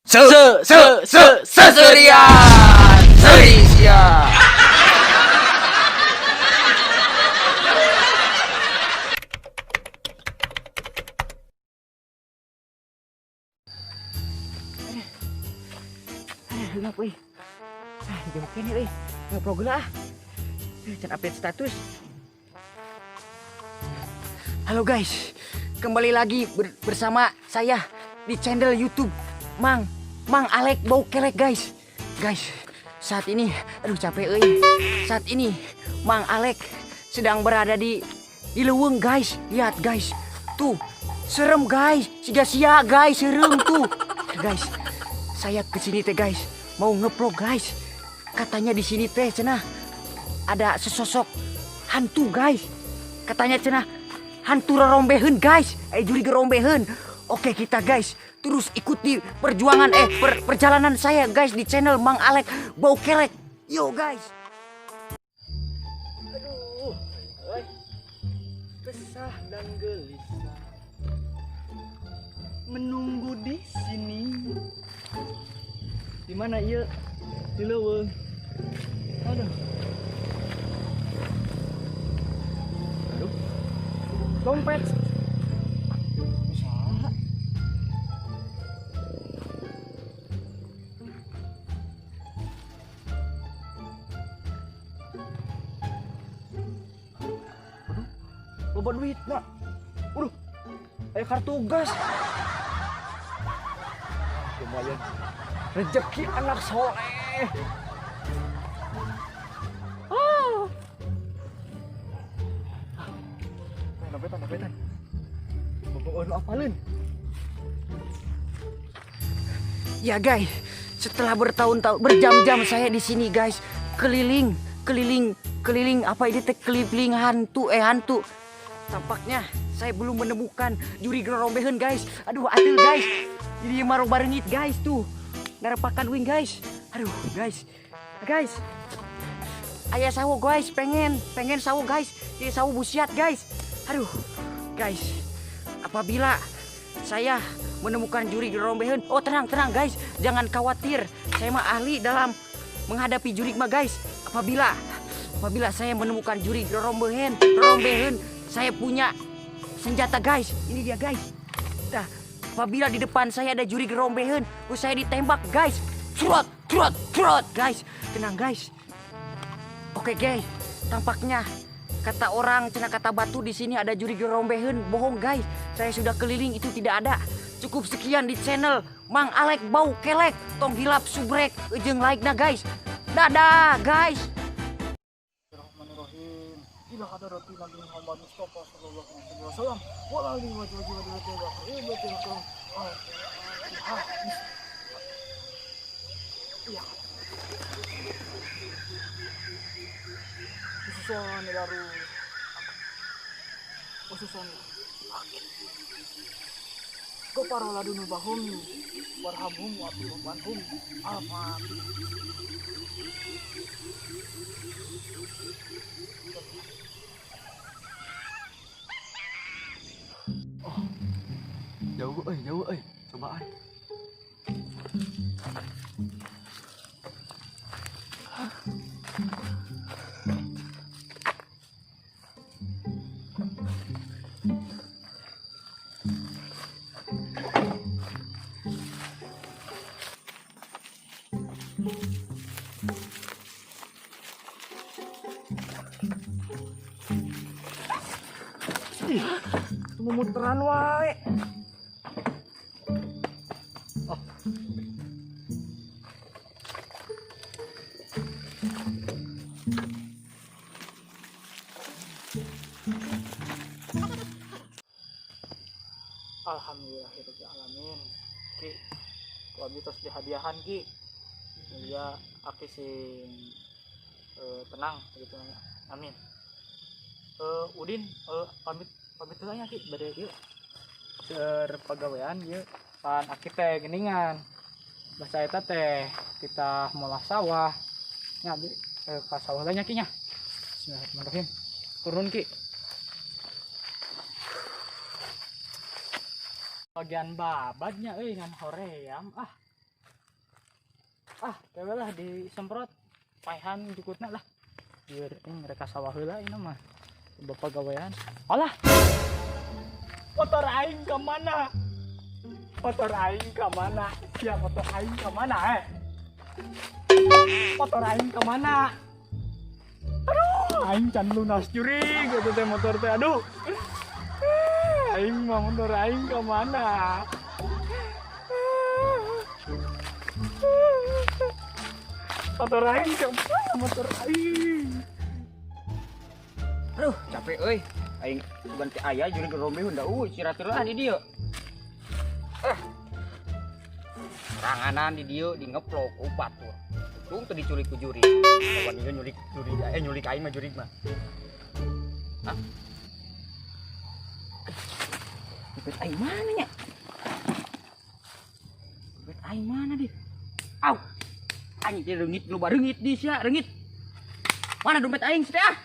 Seserian Serisia. Gelap euy. Jam kene euy. Ngeplog lah. Can update status. Halo guys. Kembali lagi bersama saya di channel YouTube Mang Alek Bau Kelek guys. Guys, saat ini aduh capek euy. Saat ini Mang Alek sedang berada di Leuweung guys. Lihat guys. Tuh, serem guys. Sia-sia guys, serem tuh. Guys, saya kesini teh guys, mau ngeplog guys. Katanya di sini teh cenah ada sesosok hantu guys. Katanya cenah hantu rorombeheun guys. Juri gerombeheun. Oke kita guys, terus ikuti perjalanan saya guys di channel Mang Alek Bau Kelek. Yo guys. Aduh, resah dan gelisah menunggu di sini. Di mana ieu? Di Leuweung. Aduh. Dompet. Saha? Loba duit, nak. Waduh. Aya kartu gas. Lumayan. Rezeki anak soleh. Nabetan. Bobogoh apalin. Ya guys, setelah bertahun-tahun berjam-jam saya di sini guys, keliling apa ini teh, keliling hantu. Tampaknya saya belum menemukan juri gerombeheun guys. Aduh, atil guys. Ini maro barengit guys tuh. Narapakan wing guys. Aduh, guys. Ayah sawo guys, pengen sawo guys. Ini sawo busiat guys. Aduh, guys. Apabila saya menemukan juri gerombeheun, oh tenang guys, jangan khawatir. Saya mah ahli dalam menghadapi juri mah guys. Apabila saya menemukan juri gerombeheun, saya punya senjata guys. Ini dia guys. Nah, apabila di depan saya ada juri gerombeheun, saya ditembak guys. Curot guys. Tenang guys. Oke guys, tampaknya kata orang cenah kata batu di sini ada juri gerombeheun. Bohong guys. Saya sudah keliling itu tidak ada. Cukup sekian di channel Mang Alek Bau Kelek. Tong hilap subrek jeung like na guys. Dadah guys. Bismillahirrahmanirrahim. Ila hadarati Nabi Muhammad Mustafa sallallahu alaihi wasallam wa alihi wa sahbihi. Iya. Khususan baru. Khususan. Goparola dunu bahum warhamhum wa atuhum al-fatih. Oh, jauh cobaan. Muteran wae. Oh. Alhamdulillahirabbil alamin. Ki, wabi tos dihadiahan ki. Ya, aki sing tenang gitu nanya. Amin. Udin pamit tanya ki bade ieu serpagawean ieu pan aki teh geuningan bahasa eta teh kita molah sawah nya ka sawah tanya ki nya. Bismillahirrahmanirrahim. Turun ki. Bagian babadnya ngan hoream Coba lah disemprot paihan jukutna lah biar ini mereka sawah heula ini mah bapak gawean. Alah motor aing ke mana? Motor aing ke mana? Siap motor aing ke mana motor aing ke mana? Aduh aing can lunas curi gitu teh motor teh. Aduh aing mah motor aing ke mana? Motor aing ke mana? Motor aing. Aduh, capek euy. Aing ganti aya juri gerombe hunda istirahat di dieu. Ranganan di dieu di ngeplok upat tuh. Tung teu diculik ku juri. Lawan ieu nyulik aing mah jurig mah. Hah? Dompet aing mana nya? Dompet aing mana di? Au. Anjing teh reungit lu bareungit di sia, reungit. Mana dompet aing teh ah?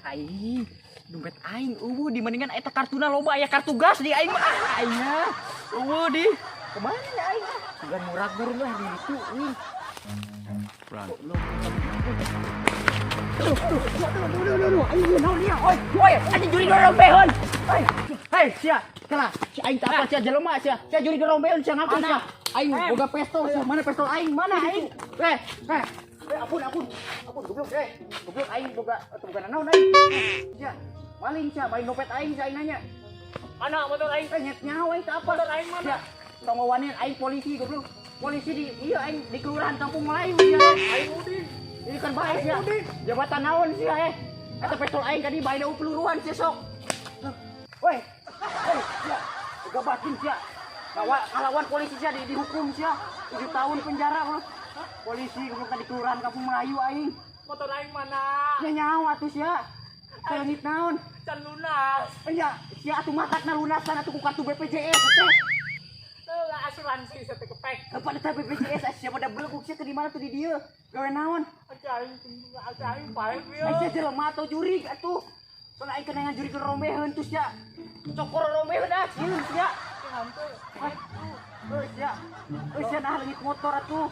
Aing, dompet aing di mendingan eta kartuna loba aya kartu gas di aing mah. Aing mah di. Kemana ya aing? Sugan murah-murah lah di situ nih. Aduh, aing naon nya? Oi, anjing juri gerombeun. Hei, sia, kala, si aing teh apa sia jelema sia? Sia juri gerombeun sia ngaku sia. Aing boga pistol sia, mana pistol aing? Mana aing? Ampun, goblok aing boga bukan naon aing. Sia, maling sia, maling dompet aing sia aing nanya. Mana motor aing? Nyet nyawa aing teh apa? Motor aing mana? Tong ngawanin aing polisi goblok. Polisi di aing di kelurahan Kampung Melayu sia. Aing udin. Ini kan bae sia. Jabatan naon sia Eta pistol aing tadi bae da peluruhan sia sok. Woi, sia. Boga batin sia. Ngalawan polisi sia dihukum sia 7 tahun penjara goblok. Polisi goblok tadi kelurahan Kampung Melayu aing. Motor aing mana? Nya nyawa atuh sia. Kalengit naon? Can lunas. Nya sia atuh makatna lunasan atuh ku kartu BPJS teh. Asuransi saya kepek. Pada teh BPJS sia pada beleguk sia teh di mana tuh di dieu? Gawe naon? Aing baik ya. Sia jelema atau jurig atuh. Soalnya aing kena ngajuri ke rombeheun tuh sia. Cokor rombeheun dah sieun sia. Hantu. Sia nah leungit motor atuh.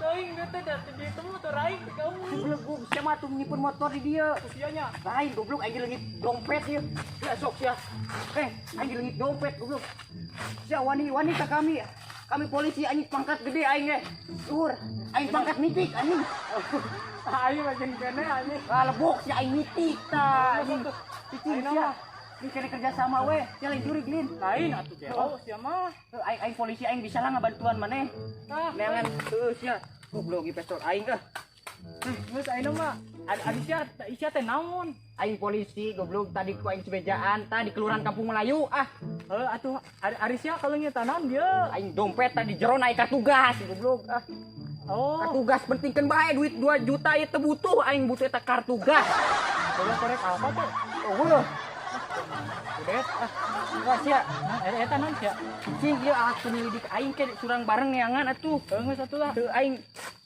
Teuing teh da di itu motor aing ke kamu. Beleguk sia mah tuh nyimpen motor di dieu. Usianya. Lain goblok aing leungit dompet ieu. Ya sok sia. Aing leungit dompet goblok. Sia wani ka kami. Kami polisi anjing pangkat gede aing ge. Luhur. Aing pangkat nitik anjing. Aing makin kene anjing. Lebok si aing nitik ta anjing. Cicing sia. Ini kena kerja sama we. Sia lain jurig lin. Lain atuh keo sia mah. Aing polisi aing bisa lah ngabantuan maneh. Neangan sia. Goblok ieu pistol aing Geus ayeuna mah adi sia teh naon? Aing polisi goblok tadi ku aing sebejaan tadi kelurahan Kampung Melayu Atuh ari sia kaleungit tanan dia. Aing dompet tadi jero naik kartu gas goblok kartu gas pentingkeun bae duit 2 juta ieu teu butuh aing butuh eta kartu gas. Korek apa teh? Udet enggak sia. Eta naon sia? Cing ieu alat penyelidik aing ke surang bareng neangan atuh. Geus atuh lah. Teu aing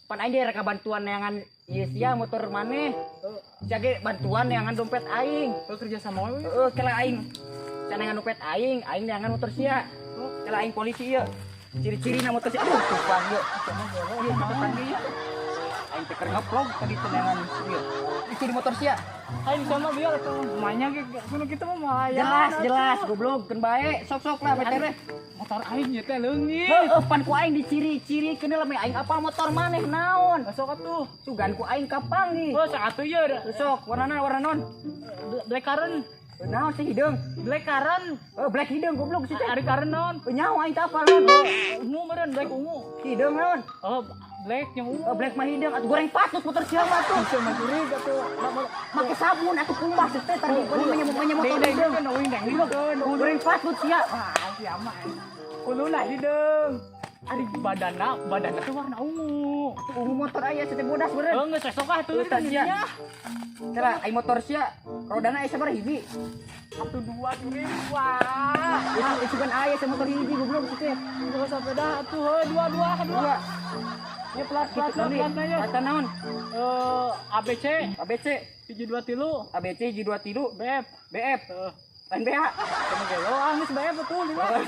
pan aing rek bantuan neangan ieu sia motor maneh. Sia ge bantuan neangan dompet aing. Kerja sama we. Kela aing. Sia neangan dompet aing neangan motor sia. Kela aing polisi ieu. Ciri-cirina motor sia. Aduh, tupang ieu. Ieu cepetan ge ieu. Aing teh keur ngeplog tadi teh neangan ieu. Ciri motor sia. Aing sama biar tuh rumahnya ge kudu kitu mah mah Jelas goblok keun bae. Sok-sok lah betere. Motor aing ieu teh leungit. Pan ku aing diciri-ciri kenal ame aing apa motor maneh naon? Sok atuh. Sugan ku aing kapangi. Sak atuh ieu. Sok warna naon? Black currant. Naon sih hideung? Black currant. Black hideung goblok sih teh. Ari currant naon? Nyawa aing teh apal naon? Ungu meureun black ungu. Hideung naon? Black yang ungu. Black mah hideung atuh goreng patut motor siapa tuh? Bisa mencuri atuh. Make sabun atuh kumbah teh tadi punya motor hideung. Goreng patut sia. Sia mah. Kuluna hideung. Ari badanna teh warna ungu. Ungu motor aya teh bodas beureun. Geus esok ah tuh sia. Cara aing motor sia rodana aya sabaraha hiji? Atuh 2 curi. Wah. Itu kan aya sa motor hiji goblok teh. Geus sepeda atuh dua. Ya plat-plat ya. Kata naon? ABC 723 ABC 723 BF. Lain BH. Sama gelo geus BF betul.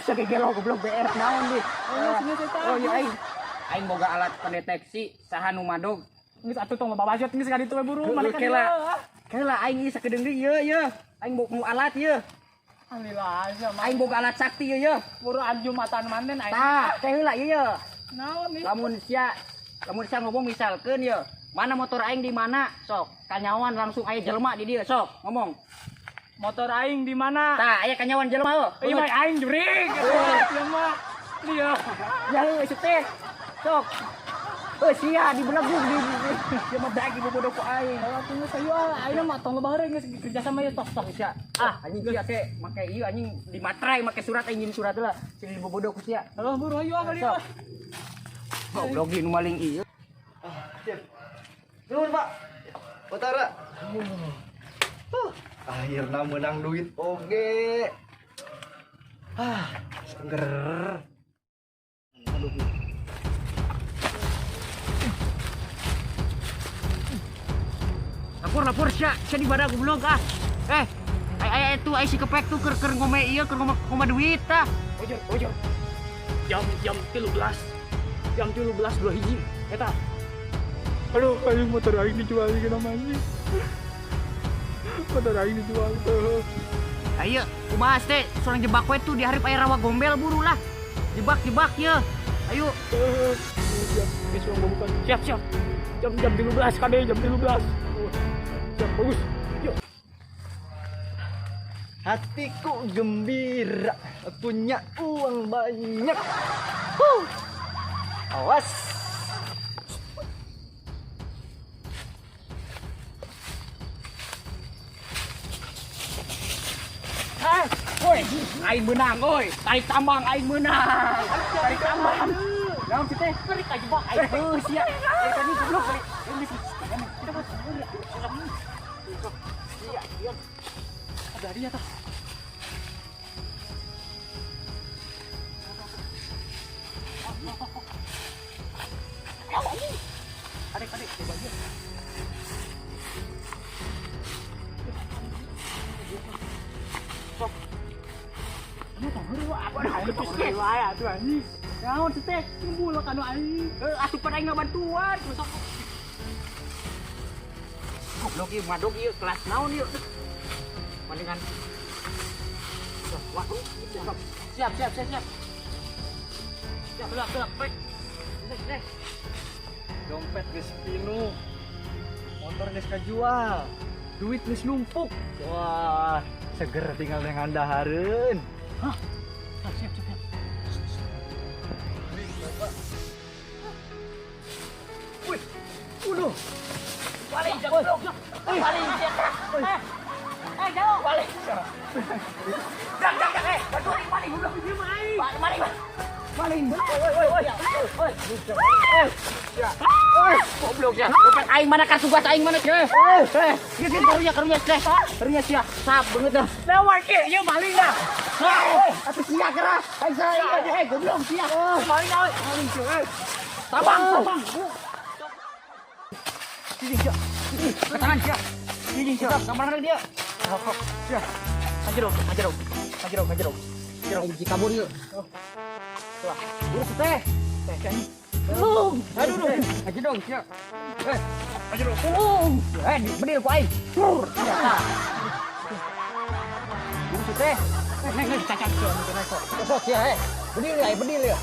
Sage gelo goblok BF naon di. Geus eta. Iya aing. aing boga alat pendeteksi saha nu madog. Geus atuh tong loba bacot geus ka ditu we buru mana ka Kela. Kela aing ieu sakedeung deui ieu. Aing boga nu alat ieu. Alhamdulillah aja mah. Aing boga alat sakti ieu. Buru anjumatan manen aing. Tah, teh heula ieu. Naon nih? Lamun sia ngomong misalkeun ieu, mana motor aing di mana? Sok, kanyawan langsung aya jelema di dieu, sok ngomong. Motor aing di mana? Tah, aya kanyawan jelema heuh. Ieu mah aing jurig. Ieu mah. Dia. Ya heuh teh. Sok. Sia di belegug di dia mah daek ibu bodoh ku aing. Kalau tunggu saya aing mah tong loba heureuy geus kerja sama ieu tok Sia. Anjing sia teh make ieu anjing di materai make surat anjing surat heula. Sini ibu bodoh ku sia. Halo buru ayo kali mah. Goblok nu maling ieu. Nuhun, Pak. Utara. Akhirna menang duit oge. Seger. Lapor sia di badak goblok ah. Itu ai si kepek tuh keur ngome ieu keur ngoma duit tah. Ojor. Jam 13. Jam 13 dua hiji eta. Aduh, aing motor aing dijual ke namanya. Motor aing dijual tuh. Ayo, kumaha teh soalnya jebak we tuh di hareup aya rawa gombel buru lah. Jebak ye. Ayo. Geus buka. Siap. Jam 13 kade jam 13. Siap bagus. Yuk. Hatiku gembira, punya uang banyak. Awas. Woi, aing menang, woi. Tarik tambang aing menang. Tarik tambang. Naon sih teh? Tarik aja bak aing. Sia. Tadi goblok balik. Iya. Ada dia tah. Adik, coba aja. Kamu tahu apa dah? Lepas ke wae atuh anjing. Naon teh teh? Kumpul kanu aing. Atuh pada aing bantuan. Goblok ieu madog ieu kelas naon ieu? Mendingan. Waduh, siap. Siap, baik. Dompet geus pinu. Motor geus kajual. Duit geus numpuk. Wah, seger tinggal ngandahareun. Hah? Siap. Wih, udah. Balik goblok. Balik cetak. Jauh balik. Dak, bantuan balik goblok. Balik. Woi. Goblok ya. Dompet aing mana kasugas aing mana? Geus karunya teh. Karunya sia. Sap beungeut dah. Lewat ke, ieu maling dah. Atuh sia geura. Aing saya goblok sia. Maling dah. Tabang. Ke tangan sia. Gambar dia. Sia. Hajarok. Hiji kabur yuk. Wah, buruk teh. Aduh. Haji dong, siap. Hajarok. Bedil ku aing. Tah. Buruk teh. Neng cacat Sok sia bedil ya.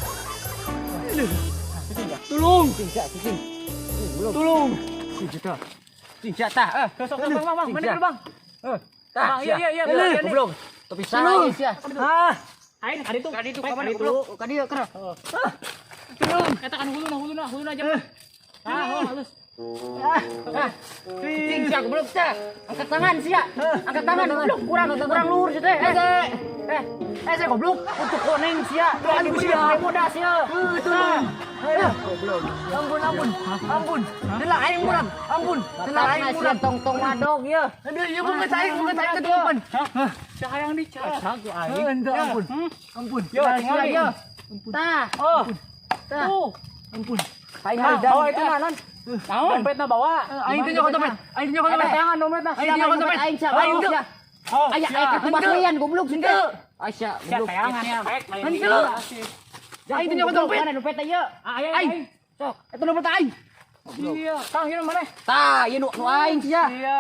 Tolong. Cicing. Tolong. Cincin tah. Sok, Bang. Mana Bang? Tah. Iya. Goblok. Tapi salah sia. Aing kaditu. Kamana goblok? Ka dieu kana. Tolong. Eta kan huluna aja. Halus. Cicing sia goblok sia. Angkat tangan sia. Angkat tangan goblok. Kurang luhur sia teh. Saya goblok. Untuk koneng sia. Lagi sia bodas sia. Goblok. Ampun. Delah aing murang. Ampun. Delah aing murang tong madog ye. Aduh, ieu bukan aing ketupan. Cahayang dicaca ku aing. Ampun. Yo, tinggal ye. Tah. Tah. Ampun. Aing haridan. Bawa itu naon? Dompetna bawa. Aing teh nyokot dompet. Tangan dompetna. Aing nyokot dompet. Aing sia. Aya kartu baslian goblok sih teh. Aisyah goblok. Tayangan. Aing teh nyokot dompet. Mana dompet ieu? Aing. Sok, eta nu beuta aing. Sia, Kang ieu mana? Tah, ieu nu aing sia. Sia.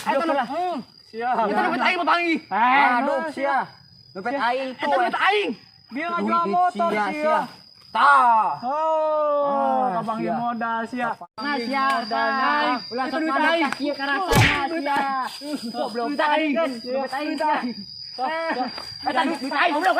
Eta nu Sia. eta nu beuta aing batangi. Aduh sia. Dompet aing tuh. Eta beuta aing. Dia ngajual motor sia. Tah. Oh, kabangin modal sia. Nah sia, dah. Ulah sok mana kieu karasana sia. Goblok beuta aing kan. Dompet aing sia. Eta beuta aing goblok.